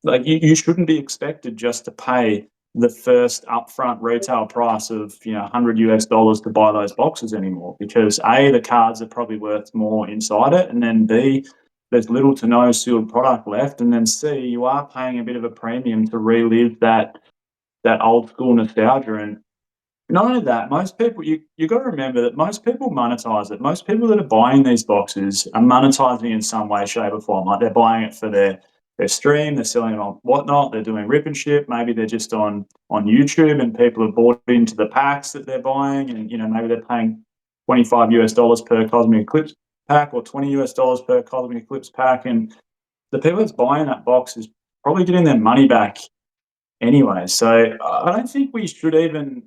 Like you shouldn't be expected just to pay the first upfront retail price of $100 to buy those boxes anymore, because A, the cards are probably worth more inside it, and then B, there's little to no sealed product left, and then C, you are paying a bit of a premium to relive that old school nostalgia. And not only that, most people, you got to remember that most people monetize it. Most people that are buying these boxes are monetizing in some way, shape, or form. Like they're buying it for their stream, they're selling it on whatnot, they're doing rip and ship. Maybe they're just on YouTube and people have bought into the packs that they're buying, and maybe they're paying $25 per Cosmic Eclipse pack or $20 per Cosmic Eclipse pack, and the people that's buying that box is probably getting their money back anyway. So I don't think we should even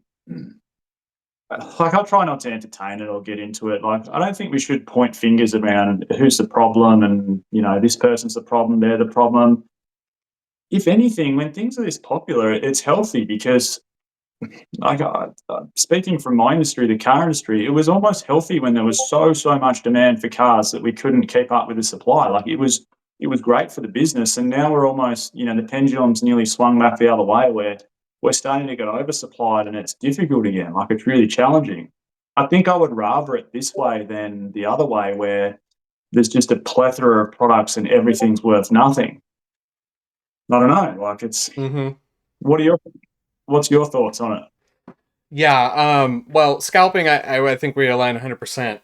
like, I'll try not to entertain it or get into it. Like, I don't think we should point fingers around who's the problem and, this person's the problem, they're the problem. If anything, when things are this popular, it's healthy because, like, speaking from my industry, the car industry, it was almost healthy when there was so much demand for cars that we couldn't keep up with the supply. Like, it was great for the business, and now we're almost, the pendulum's nearly swung back the other way, where we're starting to get oversupplied and it's difficult again. Like, it's really challenging. I think I would rather it this way than the other way, where there's just a plethora of products and everything's worth nothing. I don't know. Like, it's Mm-hmm. what are your what's your thoughts on it? Yeah, well, scalping, I think we align 100%.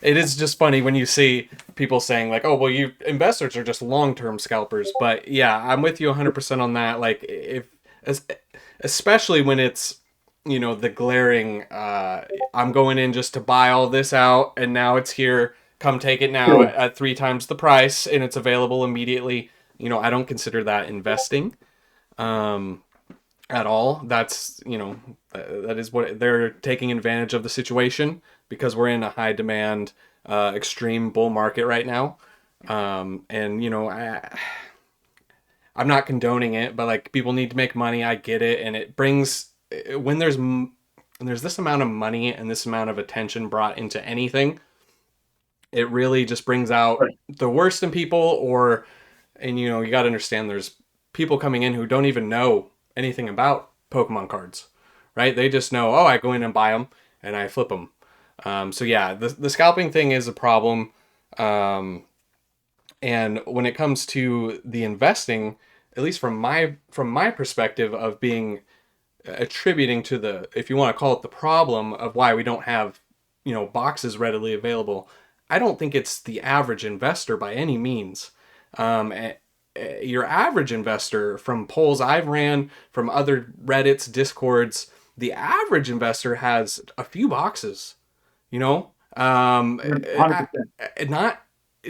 It is just funny when you see people saying, like, oh, well, you investors are just long-term scalpers. But yeah, I'm with you 100% on that. Like, especially when it's, the glaring, I'm going in just to buy all this out, and now it's here. Come take it now Sure. at 3 times the price, and it's available immediately. I don't consider that investing. Um, at all. That's that is what they're taking advantage of the situation because we're in a high demand, extreme bull market right now. And I'm not condoning it, but like people need to make money. I get it, and it brings when there's this amount of money and this amount of attention brought into anything, it really just brings out Right. the worst in people. And you got to understand there's people coming in who don't even know anything about Pokemon cards, right? They just know, oh, I go in and buy them and I flip them. So yeah, the scalping thing is a problem. Um, and when it comes to the investing, at least from my perspective of being attributing to the, if you want to call it, the problem of why we don't have boxes readily available, I don't think it's the average investor by any means. Your average investor, from polls I've ran, from other Reddits, Discords, the average investor has a few boxes. You know, um, 100%. not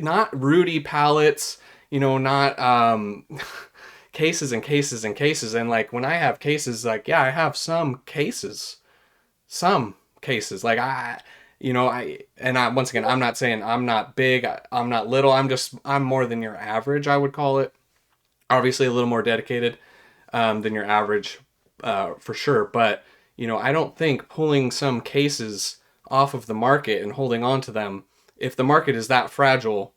not Rudy pallets. Not cases and cases and cases. And like when I have cases, like yeah, I have some cases. Like I once again, I'm not saying I'm not big, I'm not little. I'm more than your average, I would call it. Obviously, a little more dedicated than your average, for sure. But I don't think pulling some cases off of the market and holding on to them, if the market is that fragile,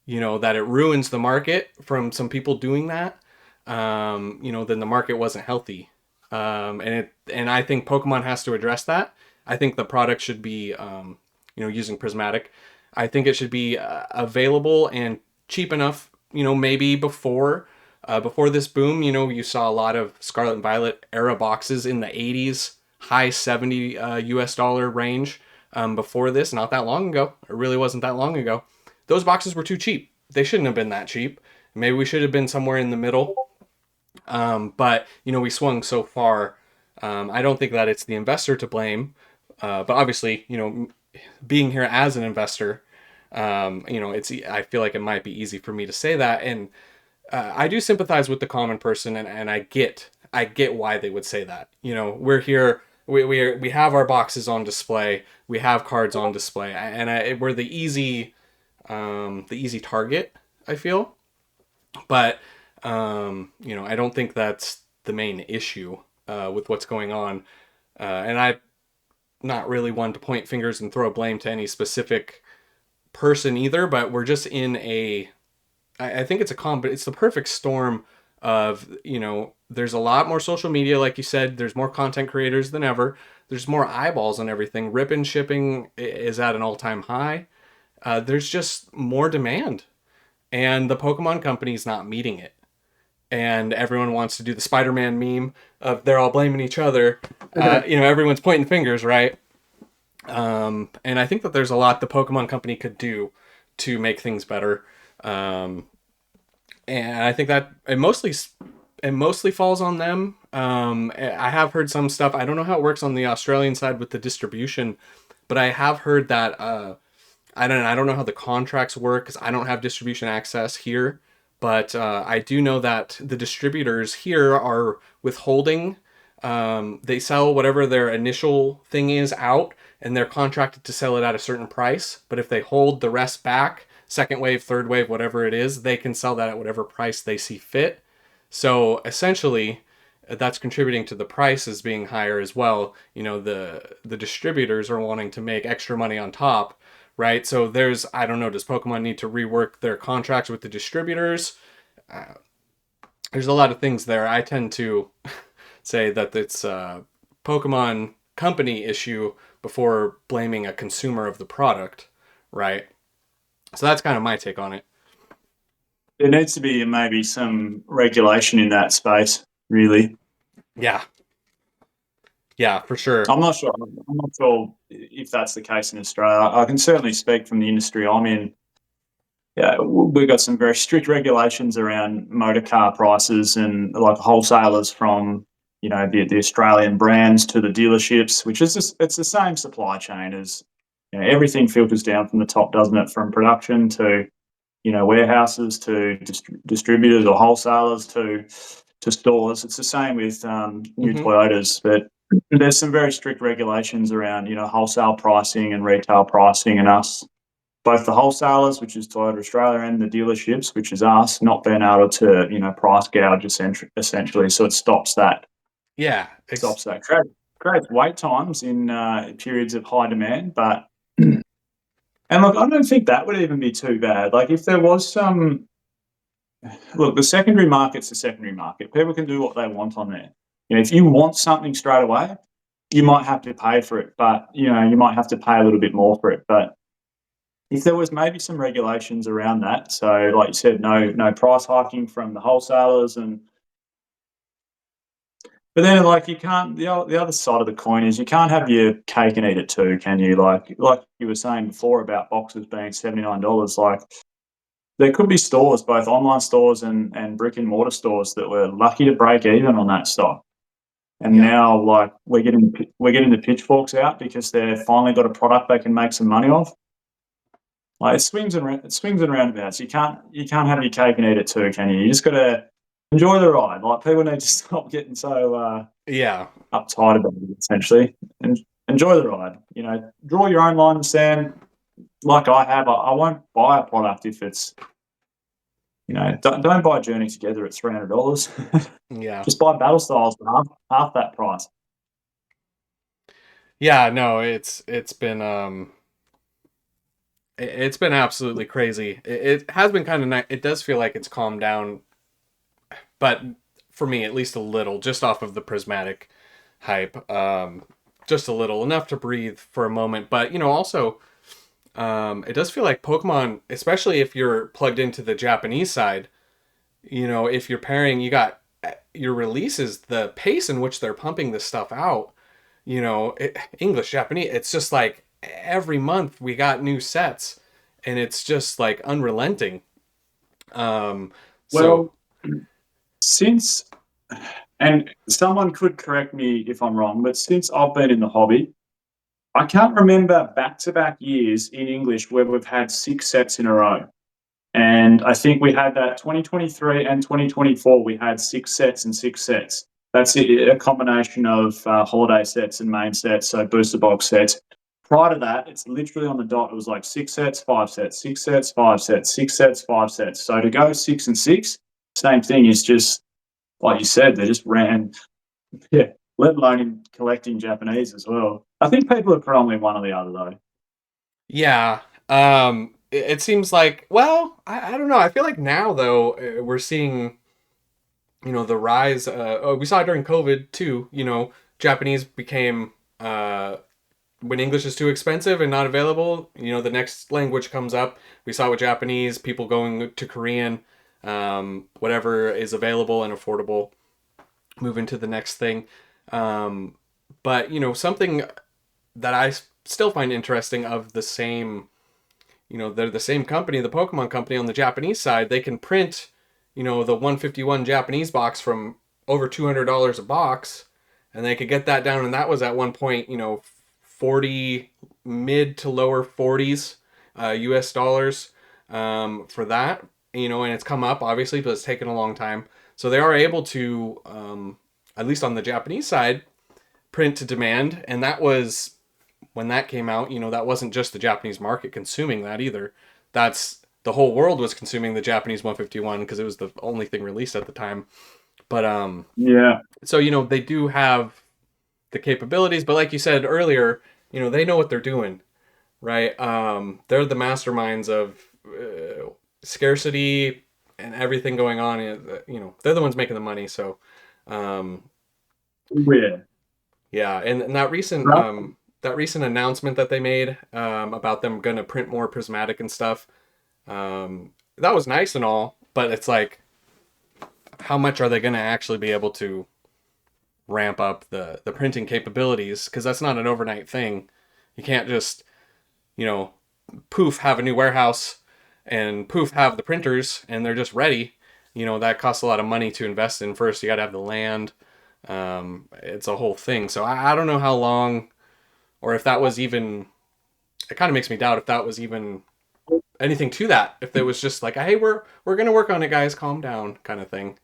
that it ruins the market from some people doing that, then the market wasn't healthy. And I think Pokemon has to address that. I think the product should be, using Prismatic. I think it should be available and cheap enough. Maybe before this boom, you saw a lot of Scarlet and Violet era boxes in the 80s, high 70 US dollar range. Before this, not that long ago, it really wasn't that long ago. Those boxes were too cheap. They shouldn't have been that cheap. Maybe we should have been somewhere in the middle. But we swung so far. I don't think that it's the investor to blame. But obviously, being here as an investor, I feel like it might be easy for me to say that, and I do sympathize with the common person, and I get why they would say that. We're here. We have our boxes on display. We have cards on display, and we're the easy target. I feel, but I don't think that's the main issue with what's going on. And not really one to point fingers and throw blame to any specific person either, but we're just in a I think it's it's the perfect storm of, there's a lot more social media, like you said, there's more content creators than ever. There's more eyeballs on everything. Rip and shipping is at an all-time high. There's just more demand, and the Pokemon company's not meeting it. And everyone wants to do the Spider-Man meme of they're all blaming each other. Everyone's pointing fingers, right? And I think that there's a lot the Pokemon company could do to make things better. And I think that it mostly falls on them. I have heard some stuff. I don't know how it works on the Australian side with the distribution, but I have heard that I don't know how the contracts work because I don't have distribution access here. But I do know that the distributors here are withholding. They sell whatever their initial thing is out, and they're contracted to sell it at a certain price. But if they hold the rest back, second wave, third wave, whatever it is, they can sell that at whatever price they see fit. So essentially, that's contributing to the prices being higher as well. The distributors are wanting to make extra money on top, right? So I don't know, does Pokemon need to rework their contracts with the distributors? There's a lot of things there. I tend to say that it's a Pokemon company issue before blaming a consumer of the product, right? So that's kind of my take on it. There needs to be maybe some regulation in that space, really. Yeah. Yeah, for sure. I'm not sure. I'm not sure if that's the case in Australia. I can certainly speak from the industry I'm in. Yeah, we've got some very strict regulations around motor car prices and like wholesalers from the Australian brands to the dealerships, which is it's the same supply chain as everything filters down from the top, doesn't it? From production to warehouses to distributors or wholesalers to stores. It's the same with new Hmm. Toyotas, but there's some very strict regulations around wholesale pricing and retail pricing, and us, both the wholesalers, which is Toyota Australia, and the dealerships, which is us, not being able to price gouge essentially. So it Yeah. stops that. Creates wait times in periods of high demand, but and look, I don't think that would even be too bad. Like if there was some look, the secondary market's the secondary market. People can do what they want on there. If you want something straight away, you might have to pay for it, but you might have to pay a little bit more for it. But if there was maybe some regulations around that, so like you said, no price hiking from the wholesalers, and but then like you can't. The other side of the coin is you can't have your cake and eat it too, can you? Like you were saying before about boxes being $79. Like there could be stores, both online stores and brick and mortar stores, that were lucky to break even on that stock. And Yeah. now, like we're getting the pitchforks out because they've finally got a product they can make some money off. Like it swings and roundabouts. You can't have your cake and eat it too, can you? You just got to enjoy the ride. Like people need to stop getting so Yeah. uptight about it. Essentially, and enjoy the ride. Draw your own line in the sand. Like I have, I won't buy a product if it's don't buy Journey Together at $300. Yeah. Just buy Battle Styles for half that price. Yeah, no, it's been absolutely crazy. It has been kind of nice. It does feel like it's calmed down, but for me at least a little, just off of the prismatic hype. Just a little, enough to breathe for a moment, but also it does feel like Pokemon, especially if you're plugged into the Japanese side, if you're pairing, you got your releases, the pace in which they're pumping this stuff out, English, Japanese, it's just like every month we got new sets, and it's just like unrelenting. Um, so Well, since and someone could correct me if I'm wrong, but since I've been in the hobby, I can't remember back-to-back years in English where we've had 6 sets in a row. And I think we had that 2023 and 2024. We had 6 sets and 6 sets. That's a combination of holiday sets and main sets, so booster box sets. Prior to that, it's literally on the dot. It was like 6 sets, 5 sets, 6 sets, 5 sets, 6 sets, 5 sets. So to go 6 and 6, same thing is just like you said. They just ran, yeah, let alone in collecting Japanese as well. I think people are probably one or the other though. Yeah. It seems like, well, I don't know. I feel like now though we're seeing, the rise. We saw it during COVID too. Japanese became when English is too expensive and not available. The next language comes up. We saw it with Japanese people going to Korean, whatever is available and affordable, moving to the next thing. Um, but something that I still find interesting of the same, they're the same company, the Pokemon company on the Japanese side, they can print, the 151 Japanese box from over $200 a box, and they could get that down, and that was at one point, 40 mid to lower 40s US dollars for that, and it's come up obviously, but it's taken a long time. So they are able to, at least on the Japanese side, print to demand, and that was when that came out. That wasn't just the Japanese market consuming that either. That's the whole world was consuming the Japanese 151 because it was the only thing released at the time. But Yeah, so they do have the capabilities, but like you said earlier, they know what they're doing, right? They're the masterminds of scarcity and everything going on. They're the ones making the money. So um, yeah. yeah, and that recent announcement that they made about them gonna print more prismatic and stuff, that was nice and all, but it's like, how much are they gonna actually be able to ramp up the printing capabilities? Because that's not an overnight thing. You can't just you know poof have a new warehouse and poof have the printers and they're just ready. That costs a lot of money to invest in. First, you got to have the land. It's a whole thing. So I don't know how long, or if that was even. It kind of makes me doubt if that was even anything to that. If it was just like, hey, we're gonna work on it, guys, calm down, kind of thing.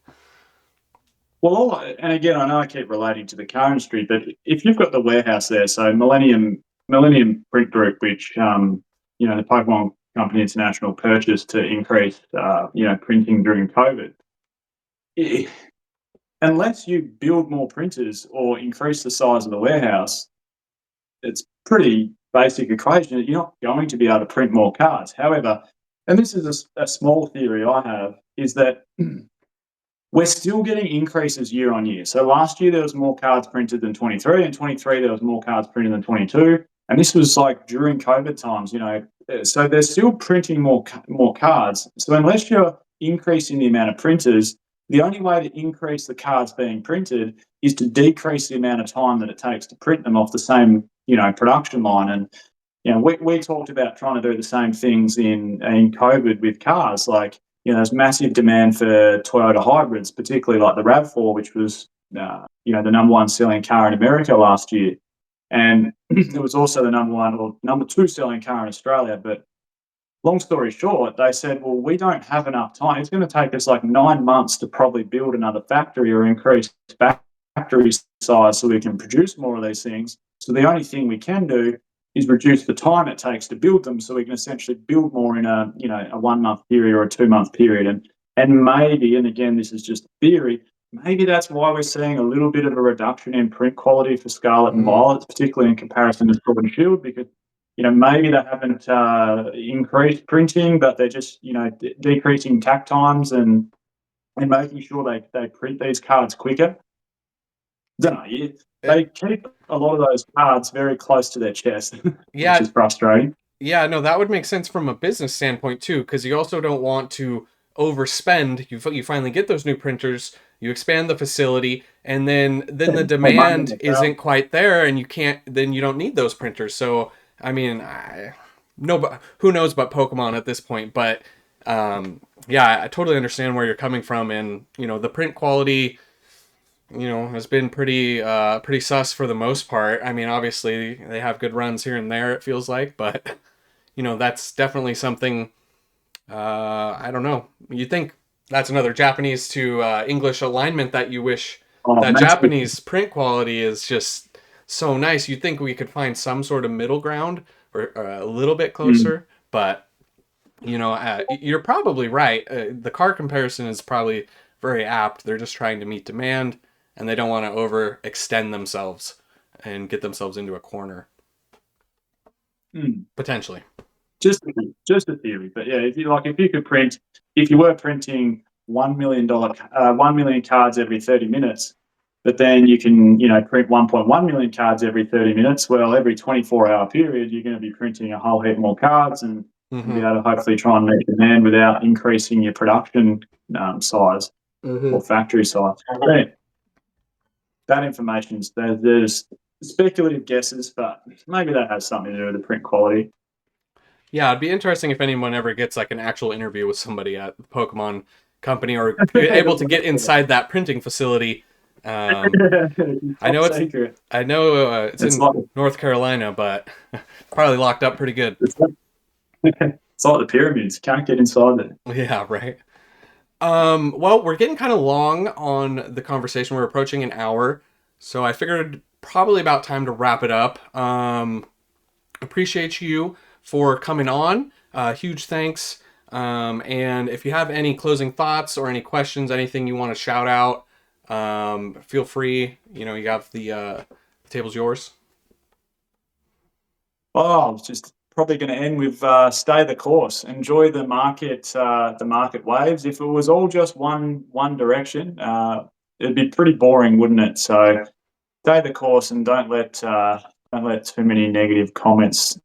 Well, and again, I know I keep relating to the car industry, but if you've got the warehouse there, so Millennium Print Group, which the Pokemon Company International purchased to increase printing during COVID. eh, Unless you build more printers or increase the size of the warehouse, it's pretty basic equation. You're not going to be able to print more cards. However, and this is a small theory I have, is that we're still getting increases year on year. So last year there was more cards printed than 23, and 23 there was more cards printed than 22. And this was like during COVID times, So they're still printing more cards. So unless you're increasing the amount of printers, the only way to increase the cards being printed is to decrease the amount of time that it takes to print them off the same, production line. And we talked about trying to do the same things in COVID with cars. Like, there's massive demand for Toyota hybrids, particularly like the RAV4, which was, the number one selling car in America last year. And it was also the number one or number two selling car in Australia. But long story short, they said, well, we don't have enough time. It's going to take us like 9 months to probably build another factory or increase factory size so we can produce more of these things. So the only thing we can do is reduce the time it takes to build them so we can essentially build more in a 1 month period or a 2 month period. And maybe, and again, this is just theory, maybe that's why we're seeing a little bit of a reduction in print quality for Scarlet and Mm. Violet, particularly in comparison to Sword and Shield, because maybe they haven't increased printing, but they're just decreasing tack times and making sure they print these cards quicker. Don't know. They keep a lot of those cards very close to their chest, which Yeah, is frustrating. yeah, no, that would make sense from a business standpoint too, because you also don't want to overspend. You finally get those new printers, you expand the facility, and then the Hey, money demand as isn't well. quite there, and you can't. Then you don't need those printers. So I mean, no, but who knows about Pokemon at this point? But yeah, I totally understand where you're coming from, and the print quality has been pretty sus for the most part. I mean, obviously they have good runs here and there, it feels like, but that's definitely something. I don't know. You think that's another Japanese to English alignment that you wish. Oh, That massive. Japanese print quality is just so nice. You'd think we could find some sort of middle ground, or a little bit Mm. closer, but you're probably right. The car comparison is probably very apt. They're just trying to meet demand, and they don't want to overextend themselves and get themselves into a corner Hmm. potentially. Just a theory, but yeah, if you were printing $1 million, 1 million cards every 30 minutes, but then you can print 1.1 million cards every 30 minutes. Well, every 24-hour period, you're going to be printing a whole heap more cards and be able to hopefully try and meet demand without increasing your production size or factory size. Yeah, that information's there's speculative guesses, but maybe that has something to do with the print quality. Yeah, it'd be interesting if anyone ever gets like an actual interview with somebody at the Pokemon company or able to get inside that printing facility. Um, I Top know it's secret. it's It's in like North Carolina, but probably locked up pretty good. it's like, it's like the pyramids. Can't get inside there. Yeah, right. Well, we're getting kind of long on the conversation. We're approaching an hour, so I figured probably about time to wrap it up. Appreciate you for coming on. Huge thanks. And if you have any closing thoughts or any questions, anything you want to shout out, feel free. You got the table's yours. Oh, I was just probably going to end with stay the course. Enjoy the market waves. If it was all just one direction, it'd be pretty boring, wouldn't it? So stay the course and don't let too many negative comments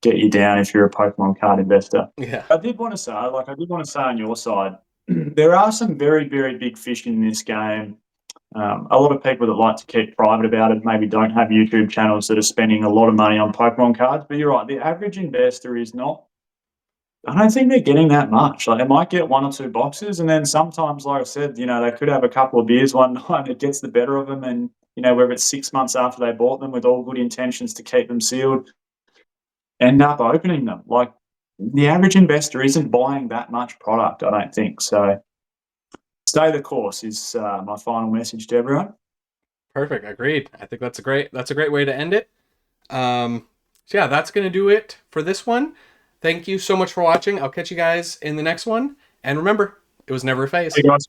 get you down if you're a Pokemon card investor. Yeah. I did want to say on your side, there are some very, very big fish in this game. A lot of people that like to keep private about it maybe don't have YouTube channels that are spending a lot of money on Pokemon cards. But you're right, the average investor is not. I don't think they're getting that much. Like they might get one or two boxes, and then sometimes, like I said, they could have a couple of beers one night and it gets the better of them. And whether it's 6 months after they bought them with all good intentions to keep them sealed, end up opening them. Like the average investor isn't buying that much product, I don't think. So stay the course is my final message to everyone. Perfect. Agreed. I think that's a great way to end it. So yeah, that's gonna do it for this one. Thank you so much for watching. I'll catch you guys in the next one. And remember, it was never a phase. Hey guys.